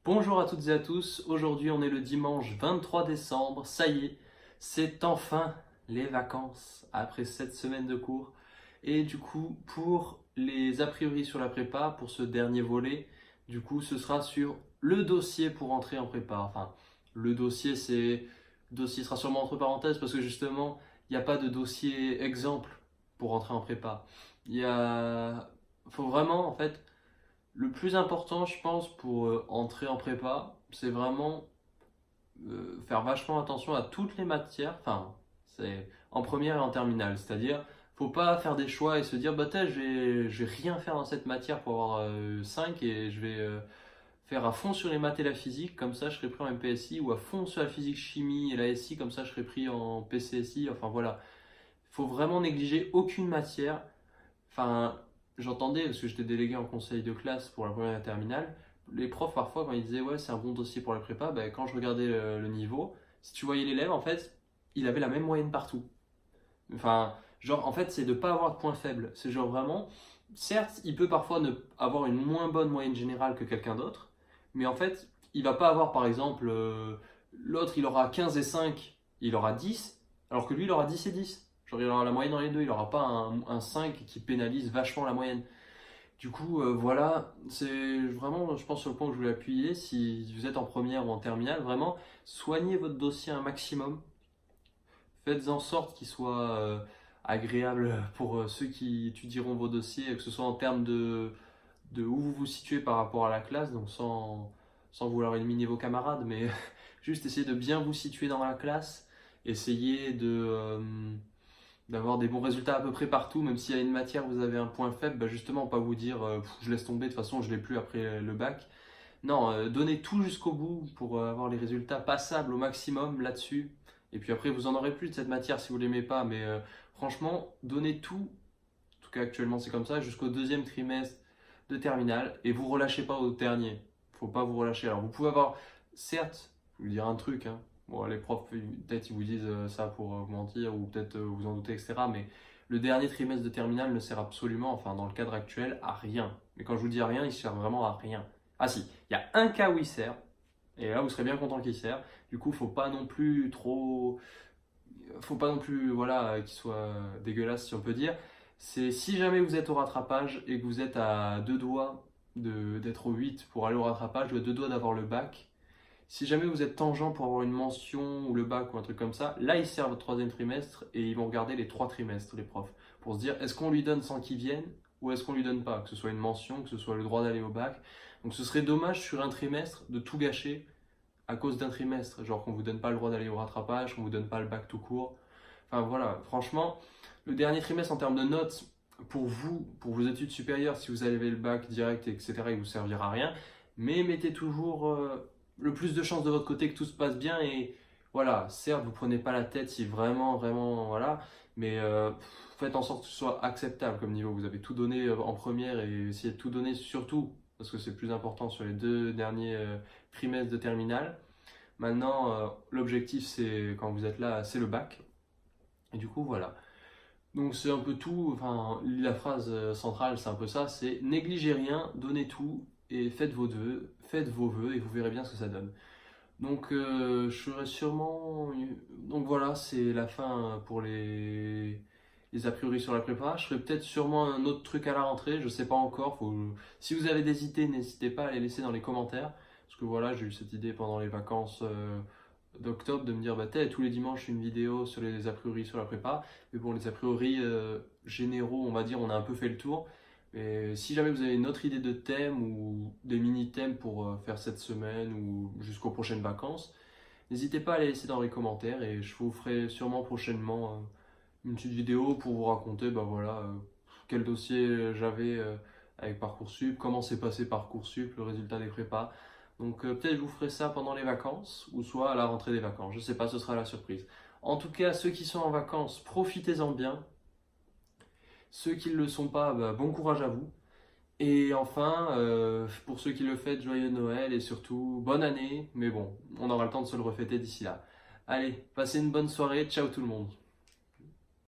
Bonjour à toutes et à tous, aujourd'hui on est le dimanche 23 décembre, ça y est, c'est enfin les vacances après 7 semaines de cours. Et du coup, pour les a priori sur la prépa, pour ce dernier volet, du coup ce sera sur le dossier pour entrer en prépa. Enfin, le dossier sera sûrement entre parenthèses parce que justement, il n'y a pas de dossier exemple pour entrer en prépa. Faut vraiment en fait le plus important, je pense, pour entrer en prépa, c'est vraiment faire vachement attention à toutes les matières, enfin, c'est en première et en terminale. C'est-à-dire, faut pas faire des choix et se dire, bah, je vais rien faire dans cette matière pour avoir 5 et je vais faire à fond sur les maths et la physique, comme ça je serai pris en MPSI, ou à fond sur la physique chimie et la SI, comme ça je serai pris en PCSI. Enfin voilà, faut vraiment négliger aucune matière. Enfin, j'entendais, parce que j'étais délégué en conseil de classe pour la première et la terminale, les profs parfois quand ils disaient ouais c'est un bon dossier pour la prépa, ben, quand je regardais le niveau, si tu voyais l'élève en fait, il avait la même moyenne partout. Enfin, genre en fait c'est de pas avoir de point faible. C'est genre vraiment, certes il peut parfois avoir une moins bonne moyenne générale que quelqu'un d'autre, mais en fait il va pas avoir par exemple, l'autre il aura 15 et 5, il aura 10, alors que lui il aura 10 et 10. Genre il aura la moyenne dans les deux, il aura pas un 5 qui pénalise vachement la moyenne. Du coup, voilà, c'est vraiment, je pense, sur le point que je voulais appuyer. Si vous êtes en première ou en terminale, vraiment, soignez votre dossier un maximum. Faites en sorte qu'il soit agréable pour ceux qui étudieront vos dossiers, que ce soit en termes de où vous vous situez par rapport à la classe, donc sans vouloir éliminer vos camarades, mais juste essayer de bien vous situer dans la classe, essayer d'avoir des bons résultats à peu près partout, même s'il y a une matière où vous avez un point faible, bah justement pas vous dire je laisse tomber, de toute façon je l'ai plus après le bac. Non, donnez tout jusqu'au bout pour avoir les résultats passables au maximum là-dessus. Et puis après vous en aurez plus de cette matière si vous l'aimez pas, mais franchement donnez tout. En tout cas actuellement c'est comme ça jusqu'au deuxième trimestre de terminale et vous relâchez pas au dernier. Faut pas vous relâcher. Alors vous pouvez avoir, certes, je vais vous dire un truc, hein. Bon, les profs, peut-être ils vous disent ça pour vous mentir ou peut-être vous en doutez, etc. Mais le dernier trimestre de terminale ne sert absolument, enfin dans le cadre actuel, à rien. Mais quand je vous dis à rien, il sert vraiment à rien. Ah si, il y a un cas où il sert, et là vous serez bien content qu'il sert. Du coup, faut pas non plus, voilà, qu'il soit dégueulasse si on peut dire. C'est si jamais vous êtes au rattrapage et que vous êtes à deux doigts d'être au 8 pour aller au rattrapage, ou à deux doigts d'avoir le bac. Si jamais vous êtes tangent pour avoir une mention ou le bac ou un truc comme ça, là ils servent votre troisième trimestre et ils vont regarder les trois trimestres, les profs, pour se dire est-ce qu'on lui donne sans qu'il vienne ou est-ce qu'on lui donne pas, que ce soit une mention, que ce soit le droit d'aller au bac. Donc ce serait dommage sur un trimestre de tout gâcher à cause d'un trimestre, genre qu'on vous donne pas le droit d'aller au rattrapage, qu'on vous donne pas le bac tout court. Enfin voilà, franchement, le dernier trimestre en termes de notes, pour vous, pour vos études supérieures, si vous avez le bac direct, etc., il vous servira à rien. Mais mettez toujours le plus de chances de votre côté que tout se passe bien. Et voilà, certes, vous prenez pas la tête si vraiment, vraiment, voilà. Mais faites en sorte que ce soit acceptable comme niveau. Vous avez tout donné en première et essayez de tout donner surtout, parce que c'est le plus important sur les deux derniers trimestres de terminale. Maintenant, l'objectif, c'est quand vous êtes là, c'est le bac. Et du coup, voilà. Donc c'est un peu tout, enfin la phrase centrale c'est un peu ça, c'est négligez rien, donnez tout et faites vos vœux et vous verrez bien ce que ça donne. Donc je serai sûrement, donc voilà c'est la fin pour les a priori sur la prépa. Je ferai peut-être sûrement un autre truc à la rentrée, je sais pas encore. Si vous avez des idées, n'hésitez pas à les laisser dans les commentaires. Parce que voilà, j'ai eu cette idée pendant les vacances d'octobre de me dire bah tous les dimanches une vidéo sur les a priori sur la prépa. Mais bon, les a priori généraux, on va dire, on a un peu fait le tour. Mais si jamais vous avez une autre idée de thème ou des mini-thèmes pour faire cette semaine ou jusqu'aux prochaines vacances, n'hésitez pas à les laisser dans les commentaires et je vous ferai sûrement prochainement une petite vidéo pour vous raconter bah voilà, quel dossier j'avais avec Parcoursup, comment s'est passé Parcoursup, le résultat des prépas. Donc peut-être je vous ferai ça pendant les vacances ou soit à la rentrée des vacances, je sais pas, ce sera la surprise. En tout cas, ceux qui sont en vacances, profitez-en bien. Ceux qui ne le sont pas, bah, bon courage à vous. Et enfin, pour ceux qui le fêtent, joyeux Noël et surtout bonne année. Mais bon, on aura le temps de se le refêter d'ici là. Allez, passez une bonne soirée, ciao tout le monde.